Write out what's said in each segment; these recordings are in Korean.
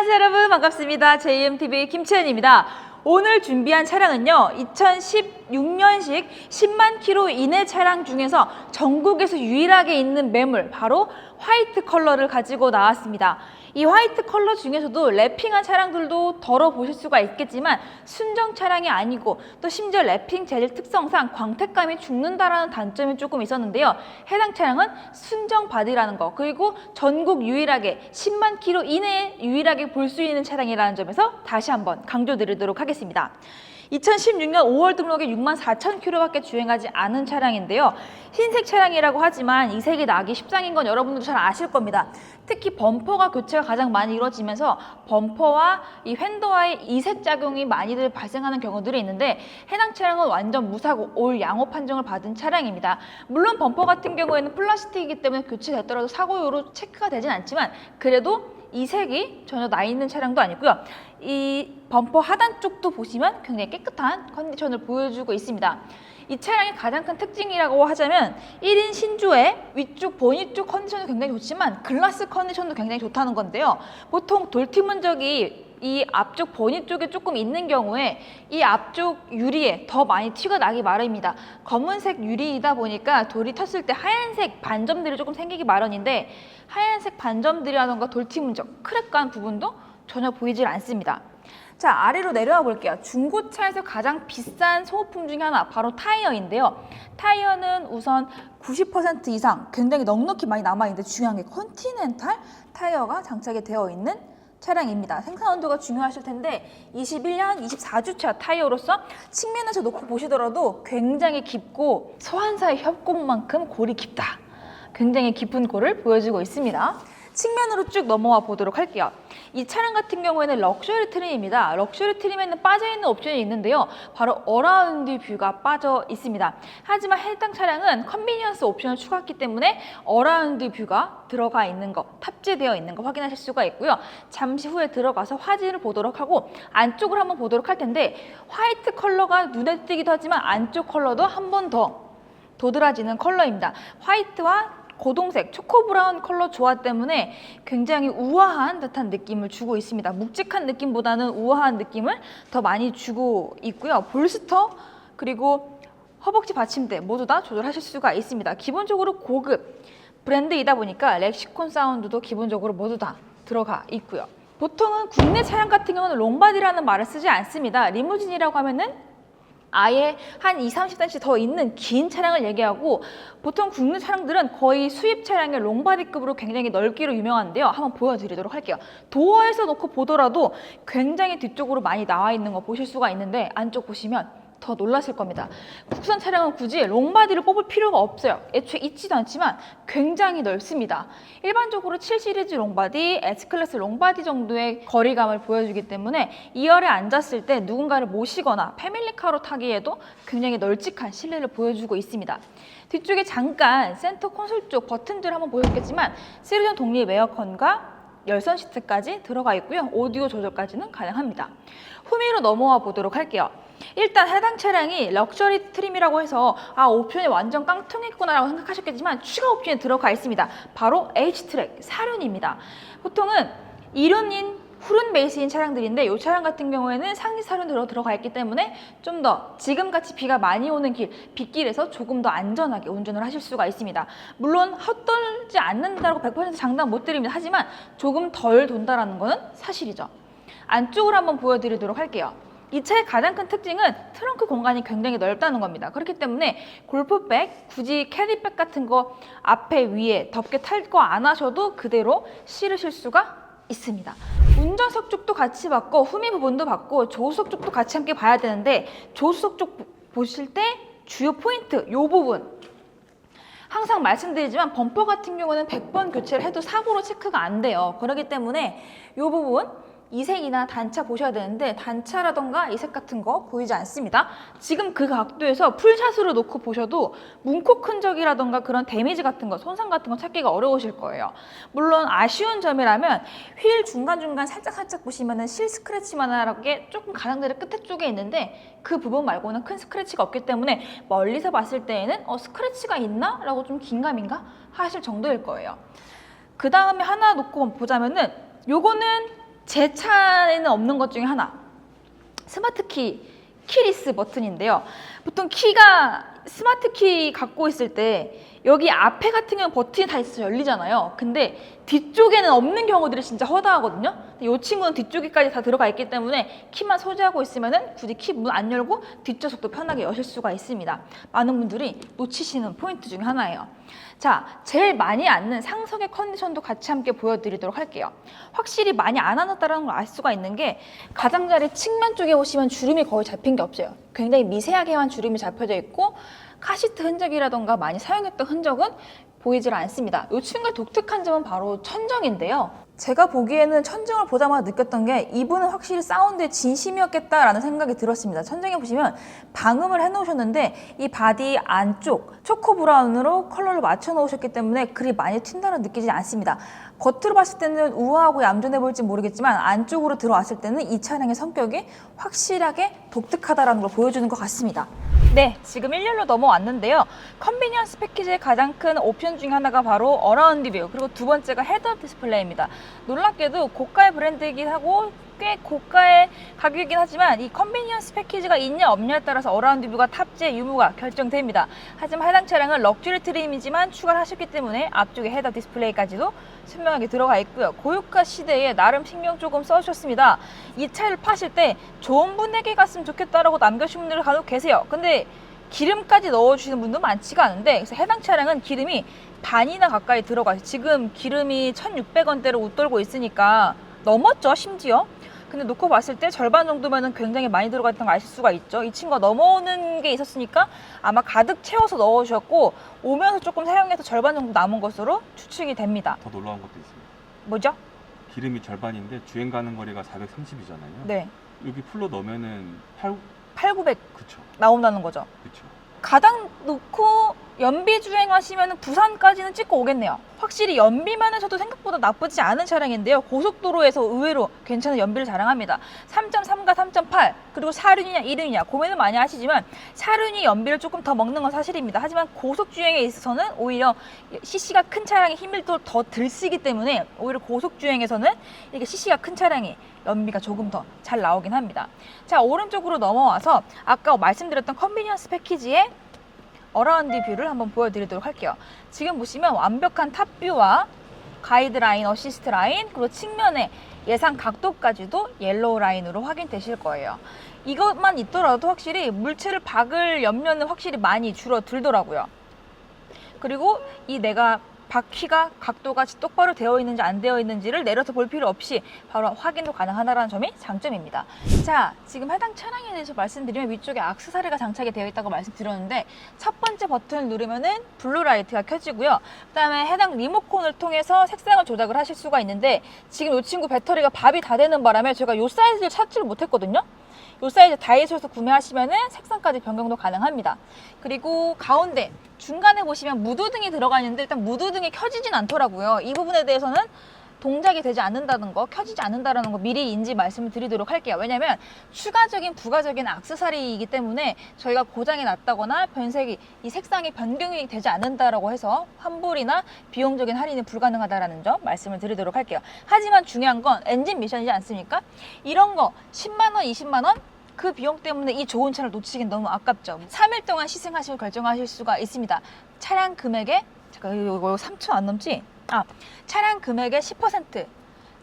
안녕하세요 여러분, 반갑습니다. JMTV 김채연입니다. 오늘 준비한 차량은요, 2016년식 10만 킬로 이내 차량 중에서 전국에서 유일하게 있는 매물, 바로 화이트 컬러를 가지고 나왔습니다. 이 화이트 컬러 중에서도 랩핑한 차량들도 덜어보실 수가 있겠지만 순정 차량이 아니고 또 심지어 랩핑 재질 특성상 광택감이 죽는다라는 단점이 조금 있었는데요. 해당 차량은 순정 바디라는 거, 그리고 전국 유일하게 10만 킬로 이내에 유일하게 볼 수 있는 차량이라는 점에서 다시 한번 강조드리도록 하겠습니다. 2016년 5월 등록에 64,000km밖에 주행하지 않은 차량인데요. 흰색 차량이라고 하지만 이 색이 나기 십상인 건 여러분들도 잘 아실 겁니다. 특히 범퍼가 교체가 가장 많이 이루어지면서 범퍼와 이 휀더와의 이색 작용이 많이들 발생하는 경우들이 있는데, 해당 차량은 완전 무사고 올 양호 판정을 받은 차량입니다. 물론 범퍼 같은 경우에는 플라스틱이기 때문에 교체됐더라도 사고율로 체크가 되진 않지만, 그래도 이 색이 전혀 나 있는 차량도 아니고요. 이 범퍼 하단 쪽도 보시면 굉장히 깨끗한 컨디션을 보여주고 있습니다. 이 차량의 가장 큰 특징이라고 하자면 1인 신조의 위쪽 보닛 쪽 컨디션도 굉장히 좋지만 글라스 컨디션도 굉장히 좋다는 건데요. 보통 돌티 문적이 이 앞쪽 보닛 쪽에 조금 있는 경우에 이 앞쪽 유리에 더 많이 티가 나기 마련입니다. 검은색 유리이다 보니까 돌이 텄을 때 하얀색 반점들이 조금 생기기 마련인데, 하얀색 반점들이라던가 돌티 문적, 크랙 간 부분도 전혀 보이질 않습니다. 자, 아래로 내려와 볼게요. 중고차에서 가장 비싼 소모품 중에 하나, 바로 타이어인데요. 타이어는 우선 90% 이상 굉장히 넉넉히 많이 남아있는데, 중요한 게 컨티넨탈 타이어가 장착이 되어 있는 차량입니다. 생산 원도가 중요하실 텐데 21년 24주차 타이어로서 측면에서 놓고 보시더라도 굉장히 깊고 소환사의 협곡만큼 골이 깊다. 굉장히 깊은 골을 보여주고 있습니다. 측면으로 쭉 넘어와 보도록 할게요. 이 차량 같은 경우에는 럭셔리 트림입니다. 럭셔리 트림에는 빠져있는 옵션이 있는데요. 바로 어라운드 뷰가 빠져 있습니다. 하지만 해당 차량은 컨비니언스 옵션을 추가했기 때문에 어라운드 뷰가 들어가 있는 거, 탑재되어 있는 거 확인하실 수가 있고요. 잠시 후에 들어가서 화질을 보도록 하고 안쪽을 한번 보도록 할 텐데, 화이트 컬러가 눈에 띄기도 하지만 안쪽 컬러도 한 번 더 도드라지는 컬러입니다. 화이트와 고동색, 초코브라운 컬러 조화 때문에 굉장히 우아한 듯한 느낌을 주고 있습니다. 묵직한 느낌보다는 우아한 느낌을 더 많이 주고 있고요. 볼스터 그리고 허벅지 받침대 모두 다 조절하실 수가 있습니다. 기본적으로 고급 브랜드이다 보니까 렉시콘 사운드도 기본적으로 모두 다 들어가 있고요. 보통은 국내 차량 같은 경우는 롱바디라는 말을 쓰지 않습니다. 리무진이라고 하면은 아예 한 20-30cm 더 있는 긴 차량을 얘기하고, 보통 국내 차량들은 거의 수입 차량의 롱바디급으로 굉장히 넓기로 유명한데요. 한번 보여드리도록 할게요. 도어에서 놓고 보더라도 굉장히 뒤쪽으로 많이 나와 있는 거 보실 수가 있는데, 안쪽 보시면 더 놀라실 겁니다. 국산 차량은 굳이 롱바디를 뽑을 필요가 없어요. 애초에 있지도 않지만 굉장히 넓습니다. 일반적으로 7 시리즈 롱바디, S클래스 롱바디 정도의 거리감을 보여주기 때문에 2열에 앉았을 때 누군가를 모시거나 패밀리카로 타기에도 굉장히 널찍한 실내를 보여주고 있습니다. 뒤쪽에 잠깐 센터 콘솔 쪽 버튼들을 한번 보였겠지만 3전 독립 에어컨과 열선 시트까지 들어가 있고요. 오디오 조절까지는 가능합니다. 후미로 넘어와 보도록 할게요. 일단 해당 차량이 럭셔리 트림이라고 해서 옵션이 완전 깡통했구나 라고 생각하셨겠지만 추가 옵션이 들어가 있습니다. 바로 H트랙 사륜입니다. 보통은 2륜인 후륜 베이스인 차량들인데, 이 차량 같은 경우에는 상시 사륜으로 들어가 있기 때문에 좀 더 지금같이 비가 많이 오는 길, 빗길에서 조금 더 안전하게 운전을 하실 수가 있습니다. 물론 헛돌지 않는다고 100% 장담 못 드립니다. 하지만 조금 덜 돈다라는 거는 사실이죠. 안쪽으로 한번 보여드리도록 할게요. 이 차의 가장 큰 특징은 트렁크 공간이 굉장히 넓다는 겁니다. 그렇기 때문에 골프백, 굳이 캐리백 같은 거 앞에 위에 덮개 탈 거 안 하셔도 그대로 실으실 수가 있습니다. 운전석 쪽도 같이 봤고 후미 부분도 봤고 조수석 쪽도 같이 함께 봐야 되는데, 조수석 쪽 보실 때 주요 포인트, 이 부분 항상 말씀드리지만 범퍼 같은 경우는 100번 교체를 해도 사고로 체크가 안 돼요. 그렇기 때문에 이 부분 이색이나 단차 보셔야 되는데, 단차라던가 이색 같은 거 보이지 않습니다. 지금 그 각도에서 풀샷으로 놓고 보셔도 문콕 흔적이라던가 그런 데미지 같은 거, 손상 같은 거 찾기가 어려우실 거예요. 물론 아쉬운 점이라면 휠 중간중간 살짝 보시면은 실 스크래치만하게 조금 가장자리 끝에 쪽에 있는데, 그 부분 말고는 큰 스크래치가 없기 때문에 멀리서 봤을 때에는 스크래치가 있나? 라고 좀 긴가민가 하실 정도일 거예요. 그 다음에 하나 놓고 보자면은 요거는 제 차에는 없는 것 중에 하나, 스마트 키리스 버튼인데요. 보통 키가 스마트 키 갖고 있을 때 여기 앞에 같은 경우는 버튼이 다 있어서 열리잖아요. 근데 뒤쪽에는 없는 경우들이 진짜 허다하거든요. 이 친구는 뒤쪽에까지 다 들어가 있기 때문에 키만 소지하고 있으면은 굳이 키 문 안 열고 뒷좌석도 편하게 여실 수가 있습니다. 많은 분들이 놓치시는 포인트 중에 하나예요. 자, 제일 많이 앉는 상석의 컨디션도 같이 함께 보여드리도록 할게요. 확실히 많이 안 앉았다는 걸 알 수가 있는 게 가장자리 측면 쪽에 보시면 주름이 거의 잡힌 게 없어요. 굉장히 미세하게만 주름이 잡혀져 있고 카시트 흔적이라던가 많이 사용했던 흔적은 보이질 않습니다. 이 친구의 독특한 점은 바로 천정인데요. 제가 보기에는 천정을 보자마자 느꼈던 게 이분은 확실히 사운드에 진심이었겠다라는 생각이 들었습니다. 천정에 보시면 방음을 해놓으셨는데 이 바디 안쪽 초코 브라운으로 컬러를 맞춰 놓으셨기 때문에 그리 많이 튄다는 느끼지 않습니다. 겉으로 봤을 때는 우아하고 얌전해 보일지 모르겠지만 안쪽으로 들어왔을 때는 이 차량의 성격이 확실하게 독특하다는 걸 보여주는 것 같습니다. 네, 지금 1열로 넘어왔는데요. 컨비니언스 패키지의 가장 큰 옵션 중에 하나가 바로 어라운드 뷰, 그리고 두 번째가 헤드업 디스플레이입니다. 놀랍게도 고가의 브랜드이긴 하고 꽤 고가의 가격이긴 하지만 이 컨비니언스 패키지가 있냐 없냐에 따라서 어라운드 뷰가 탑재 유무가 결정됩니다. 하지만 해당 차량은 럭셔리 트림이지만 추가를 하셨기 때문에 앞쪽에 헤드업 디스플레이까지도 선명하게 들어가 있고요. 고유가 시대에 나름 신경 조금 써주셨습니다. 이 차를 파실 때 좋은 분에게 갔으면 좋겠다라고 남겨주신 분들 간혹 계세요. 근데 기름까지 넣어주시는 분도 많지가 않은데, 그래서 해당 차량은 기름이 반이나 가까이 들어가요. 지금 기름이 1,600원대로 웃돌고 있으니까 넘었죠, 심지어. 근데 놓고 봤을 때 절반 정도면 굉장히 많이 들어가 있다는 걸 아실 수가 있죠. 이 친구가 넘어오는 게 있었으니까 아마 가득 채워서 넣어주셨고 오면서 조금 사용해서 절반 정도 남은 것으로 추측이 됩니다. 더 놀라운 것도 있습니다. 뭐죠? 기름이 절반인데 주행 가는 거리가 430이잖아요. 네. 여기 풀로 넣으면은 8,900 그쵸. 나온다는 거죠. 그쵸. 가당 놓고 연비 주행하시면 부산까지는 찍고 오겠네요. 확실히 연비면에서도 생각보다 나쁘지 않은 차량인데요. 고속도로에서 의외로 괜찮은 연비를 자랑합니다. 3.3과 3.8 그리고 4륜이냐 2륜이냐 고민을 많이 하시지만 4륜이 연비를 조금 더 먹는 건 사실입니다. 하지만 고속주행에 있어서는 오히려 CC가 큰 차량의 힘을 또 더 들 쓰기 때문에 오히려 고속주행에서는 이렇게 CC가 큰 차량이 연비가 조금 더 잘 나오긴 합니다. 자, 오른쪽으로 넘어와서 아까 말씀드렸던 컨비니언스 패키지의 어라운드 뷰를 한번 보여드리도록 할게요. 지금 보시면 완벽한 탑뷰와 가이드라인, 어시스트 라인, 그리고 측면에 예상 각도까지도 옐로우 라인으로 확인되실 거예요. 이것만 있더라도 확실히 물체를 박을 염려는 확실히 많이 줄어들더라고요. 그리고 이 내가 바퀴가 각도가 똑바로 되어 있는지 안 되어 있는지를 내려서 볼 필요 없이 바로 확인도 가능하다는 점이 장점입니다. 자, 지금 해당 차량에 대해서 말씀드리면 위쪽에 액세서리가 장착이 되어 있다고 말씀드렸는데 첫 번째 버튼을 누르면은 블루 라이트가 켜지고요. 그다음에 해당 리모컨을 통해서 색상을 조작을 하실 수가 있는데 지금 이 친구 배터리가 밥이 다 되는 바람에 제가 이 사이즈를 찾지를 못했거든요. 이 사이즈 다이소에서 구매하시면은 색상까지 변경도 가능합니다. 그리고 가운데 중간에 보시면 무드등이 들어가 있는데 일단 무드등이 켜지진 않더라고요. 이 부분에 대해서는 동작이 되지 않는다는 거, 켜지지 않는다는 거 미리 인지 말씀을 드리도록 할게요. 왜냐하면 추가적인 부가적인 액세서리이기 때문에 저희가 고장이 났다거나 변색이 이 색상이 변경이 되지 않는다라고 해서 환불이나 비용적인 할인이 불가능하다라는 점 말씀을 드리도록 할게요. 하지만 중요한 건 엔진 미션이지 않습니까? 이런 거 10만 원, 20만 원 그 비용 때문에 이 좋은 차를 놓치긴 너무 아깝죠. 3일 동안 시승하시고 결정하실 수가 있습니다. 차량 금액의 잠깐 이거 3천 안 넘지? 차량 금액의 10%,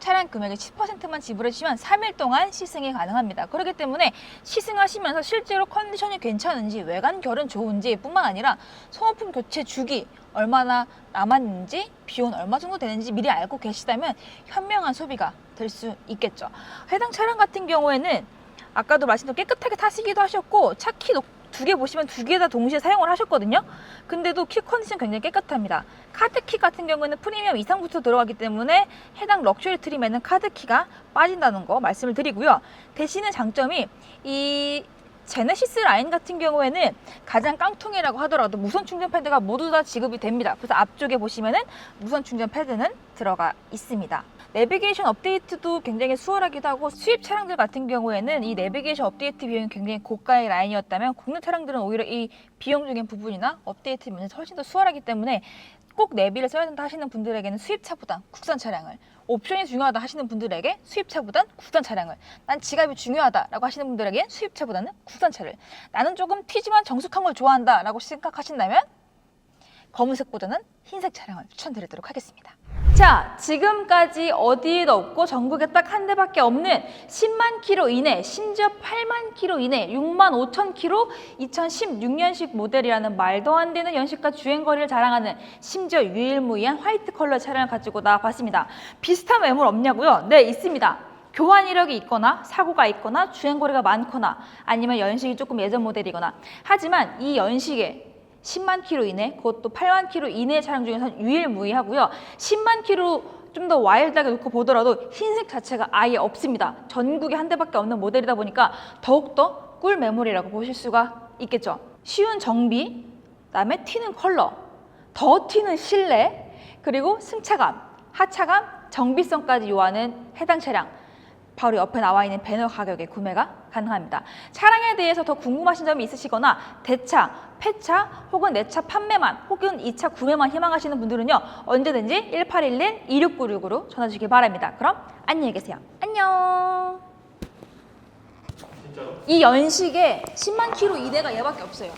차량 금액의 10%만 지불해 주시면 3일 동안 시승이 가능합니다. 그렇기 때문에 시승하시면서 실제로 컨디션이 괜찮은지 외관 결은 좋은지 뿐만 아니라 소모품 교체 주기 얼마나 남았는지 비용 얼마 정도 되는지 미리 알고 계시다면 현명한 소비가 될 수 있겠죠. 해당 차량 같은 경우에는 아까도 말씀드린 깨끗하게 타시기도 하셨고 차 키 두 개 보시면 두 개 다 동시에 사용을 하셨거든요. 근데도 키 컨디션 굉장히 깨끗합니다. 카드키 같은 경우에는 프리미엄 이상부터 들어가기 때문에 해당 럭셔리 트림에는 카드키가 빠진다는 거 말씀을 드리고요. 대신에 장점이 이 제네시스 라인 같은 경우에는 가장 깡통이라고 하더라도 무선 충전 패드가 모두 다 지급이 됩니다. 그래서 앞쪽에 보시면은 무선 충전 패드는 들어가 있습니다. 내비게이션 업데이트도 굉장히 수월하기도 하고 수입 차량들 같은 경우에는 이 내비게이션 업데이트 비용이 굉장히 고가의 라인이었다면 국내 차량들은 오히려 이 비용적인 부분이나 업데이트 면에서 훨씬 더 수월하기 때문에 꼭 내비를 써야 된다 하시는 분들에게는 수입차보단 국산 차량을, 옵션이 중요하다 하시는 분들에게 수입차보단 국산 차량을, 난 지갑이 중요하다라고 하시는 분들에게 수입차보다는 국산차를, 나는 조금 튀지만 정숙한 걸 좋아한다라고 생각하신다면 검은색보다는 흰색 차량을 추천드리도록 하겠습니다. 자, 지금까지 어디에도 없고 전국에 딱 한 대밖에 없는 10만 킬로 이내, 심지어 8만 킬로 이내, 6만 5천 킬로 2016년식 모델이라는 말도 안 되는 연식과 주행거리를 자랑하는 심지어 유일무이한 화이트 컬러 차량을 가지고 나와봤습니다. 비슷한 매물 없냐고요? 네, 있습니다. 교환 이력이 있거나 사고가 있거나 주행거리가 많거나 아니면 연식이 조금 예전 모델이거나, 하지만 이 연식에 10만 킬로 이내, 그것도 8만 킬로 이내의 차량 중에서는 유일무이하고요. 10만 킬로 좀 더 와일드하게 놓고 보더라도 흰색 자체가 아예 없습니다. 전국에 한 대밖에 없는 모델이다 보니까 더욱더 꿀 매물이라고 보실 수가 있겠죠. 쉬운 정비, 그다음에 튀는 컬러, 더 튀는 실내, 그리고 승차감, 하차감, 정비성까지 요하는 해당 차량, 바로 옆에 나와 있는 배너 가격에 구매가 가능합니다. 차량에 대해서 더 궁금하신 점이 있으시거나 대차, 폐차 혹은 내차 판매만 혹은 2차 구매만 희망하시는 분들은요, 언제든지 1811-2696으로 전화 주시기 바랍니다. 그럼 안녕히 계세요. 안녕. 이 연식에 10만 킬로 이내가 얘밖에 없어요.